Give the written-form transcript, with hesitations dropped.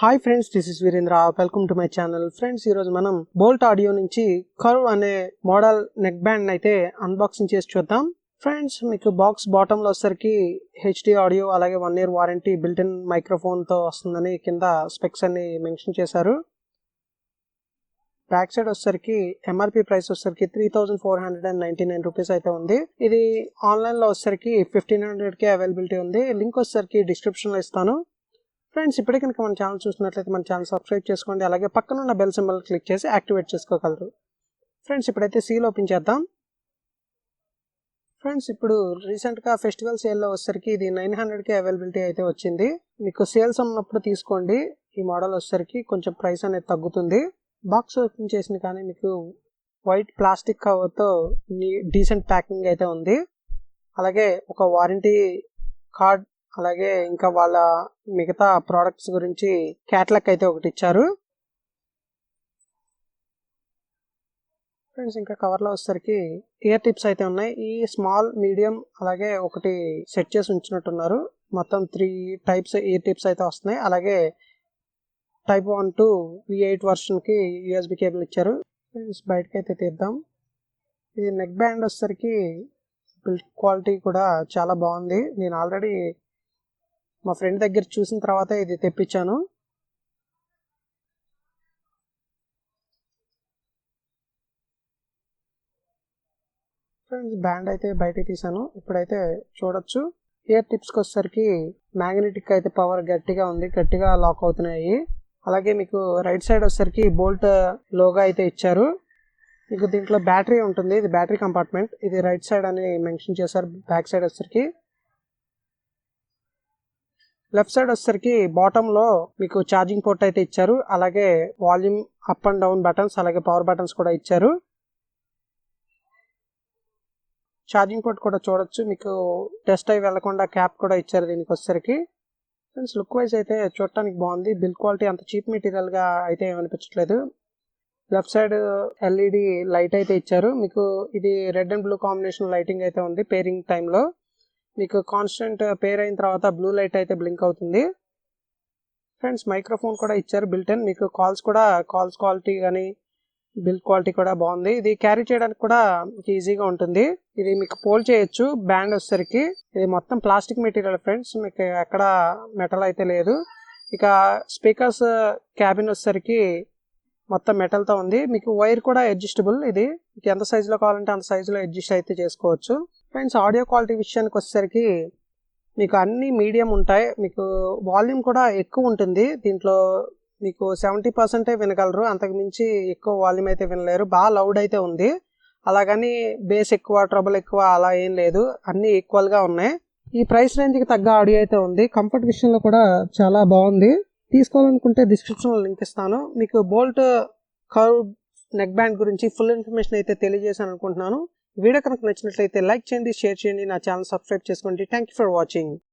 Hi friends, this is Virendra. Welcome to my channel. Friends, ఈరోజు మనం Boult audio నుంచి curve అనే మోడల్ నెక్ బ్యాండ్ అయితే అన్బాక్సింగ్ చేసి చూద్దాం. ఫ్రెండ్స్, మీకు బాక్స్ బాటమ్ లో వచ్చేసరికి హెచ్డి ఆడియో అలాగే 1 year warranty built in microphone తో వస్తుందని కింద స్పెక్స్ అన్ని మెన్షన్ చేశారు. బ్యాక్ సైడ్ వచ్చేసరికి ఎంఆర్పి ప్రైస్ వచ్చేసరికి 3499 రూపీస్ అయితే ఉంది. ఇది ఆన్లైన్ లో వచ్చేసరికి 1500 అవైలబిలిటీ ఉంది. లింక్ వచ్చేసరికి డిస్క్రిప్షన్ లో ఇస్తాను. ఫ్రెండ్స్, ఇప్పుడే కనుక మన ఛానల్ చూసినట్లయితే మన ఛానల్ సబ్స్క్రైబ్ చేసుకోండి. అలాగే పక్కన ఉన్న బెల్ సింబల్ క్లిక్ చేసి యాక్టివేట్ చేసుకోగలరు. ఫ్రెండ్స్, ఇప్పుడైతే సీల్ ఓపెన్ చేద్దాం. ఫ్రెండ్స్, ఇప్పుడు రీసెంట్గా ఫెస్టివల్ సేల్లో వచ్చేసరికి ఇది 900 అవైలబిలిటీ అయితే వచ్చింది. మీకు సేల్స్ ఉన్నప్పుడు తీసుకోండి. ఈ మోడల్ వచ్చేసరికి కొంచెం ప్రైస్ అనేది తగ్గుతుంది. బాక్స్ ఓపెన్ చేసిన కానీ మీకు వైట్ ప్లాస్టిక్ కవర్తో డీసెంట్ ప్యాకింగ్ అయితే ఉంది. అలాగే ఒక వారంటీ కార్డ్ అలాగే ఇంకా వాళ్ళ మిగతా ప్రోడక్ట్స్ గురించి క్యాటలాగ్ అయితే ఒకటి ఇచ్చారు. ఫ్రెండ్స్, ఇంకా కవర్లో వచ్చేసరికి ఇయర్ టిప్స్ అయితే ఉన్నాయి. ఈ స్మాల్, మీడియం అలాగే ఒకటి సెట్ చేసి ఉంచినట్టున్నారు. మొత్తం 3 టైప్స్ ఇయర్ టిప్స్ అయితే వస్తున్నాయి. అలాగే type 1 to V8 వర్షన్కి USB cable ఇచ్చారు. ఫ్రెండ్స్, బయటకి అయితే తీద్దాం. ఇది నెక్ బ్యాండ్ వచ్చేసరికి బిల్డ్ క్వాలిటీ కూడా చాలా బాగుంది. నేను ఆల్రెడీ మా ఫ్రెండ్ దగ్గర చూసిన తర్వాత ఇది తెప్పించాను. ఫ్రెండ్స్, బ్యాండ్ అయితే బయటకి తీసాను. ఇప్పుడైతే చూడొచ్చు. ఇయర్ టిప్స్కి వచ్చేసరికి మ్యాగ్నెటిక్ అయితే పవర్ గట్టిగా ఉంది, గట్టిగా లాక్ అవుతున్నాయి. అలాగే మీకు రైట్ సైడ్ వచ్చేసరికి బోల్ట్ లోగా అయితే ఇచ్చారు. మీకు దీంట్లో బ్యాటరీ ఉంటుంది. ఇది బ్యాటరీ కంపార్ట్మెంట్. ఇది రైట్ సైడ్ అని మెన్షన్ చేశారు. బ్యాక్ సైడ్ వచ్చేసరికి లెఫ్ట్ సైడ్ వచ్చేసరికి బాటమ్ లో మీకు ఛార్జింగ్ పోర్ట్ అయితే ఇచ్చారు. అలాగే volume up and down buttons అలాగే పవర్ బటన్స్ కూడా ఇచ్చారు. ఛార్జింగ్ పోర్ట్ కూడా చూడొచ్చు. మీకు టెస్ట్ అయి వెళ్లకుండా క్యాప్ కూడా ఇచ్చారు దీనికి వచ్చేసరికి. ఫ్రెండ్స్, లుక్ వైజ్ అయితే చూడటానికి బాగుంది. బిల్డ్ క్వాలిటీ అంత చీప్ మెటీరియల్ గా అయితే ఏమనిపించట్లేదు. లెఫ్ట్ సైడ్ ఎల్ఈడి లైట్ అయితే ఇచ్చారు. మీకు ఇది red and blue combination lighting అయితే ఉంది. పేరింగ్ టైంలో మీకు కాన్స్టెంట్ పేర్ అయిన తర్వాత బ్లూ లైట్ అయితే బ్లింక్ అవుతుంది. ఫ్రెండ్స్, మైక్రోఫోన్ కూడా ఇచ్చారు బిల్ట్ ఇన్. మీకు కాల్స్ క్వాలిటీ కానీ బిల్డ్ క్వాలిటీ కూడా బాగుంది. ఇది క్యారీ చేయడానికి కూడా ఈజీగా ఉంటుంది. ఇది మీకు పోల్ చేయొచ్చు. బ్యాండ్ వచ్చేసరికి ఇది మొత్తం ప్లాస్టిక్ మెటీరియల్ ఫ్రెండ్స్, మీకు ఎక్కడ మెటల్ అయితే లేదు. ఇక స్పీకర్స్ క్యాబిన్ వచ్చేసరికి మొత్తం మెటల్తో ఉంది. మీకు వైర్ కూడా అడ్జస్టబుల్. ఇది మీకు ఎంత సైజులో కావాలంటే అంత సైజులో అడ్జస్ట్ అయితే చేసుకోవచ్చు. ఫ్రెండ్స్, ఆడియో క్వాలిటీ విషయానికి వచ్చేసరికి మీకు అన్ని మీడియం ఉంటాయి. మీకు వాల్యూమ్ కూడా ఎక్కువ ఉంటుంది. దీంట్లో మీకు 70% వినగలరు. అంతకు మించి ఎక్కువ వాల్యూమ్ అయితే వినలేరు. బాగా లౌడ్ అయితే ఉంది. అలాగని బేస్ ఎక్కువ, ట్రబుల్ ఎక్కువ అలా ఏం లేదు. అన్ని ఈక్వల్గా ఉన్నాయి. ఈ ప్రైస్ రేంజ్కి తగ్గ ఆడియో అయితే ఉంది. కంఫర్ట్ విషయంలో కూడా చాలా బాగుంది. తీసుకోవాలనుకుంటే డిస్క్రిప్షన్లో లింక్ ఇస్తాను. మీకు బోల్ట్ కర్వ్ నెక్ బ్యాండ్ గురించి ఫుల్ ఇన్ఫర్మేషన్ అయితే తెలియజేశాను అనుకుంటున్నాను. వీడియో కనుక నచ్చినట్లయితే లైక్ చేయండి, షేర్ చేయండి, నా ఛానల్ సబ్స్క్రైబ్ చేసుకోండి. Thank you for watching.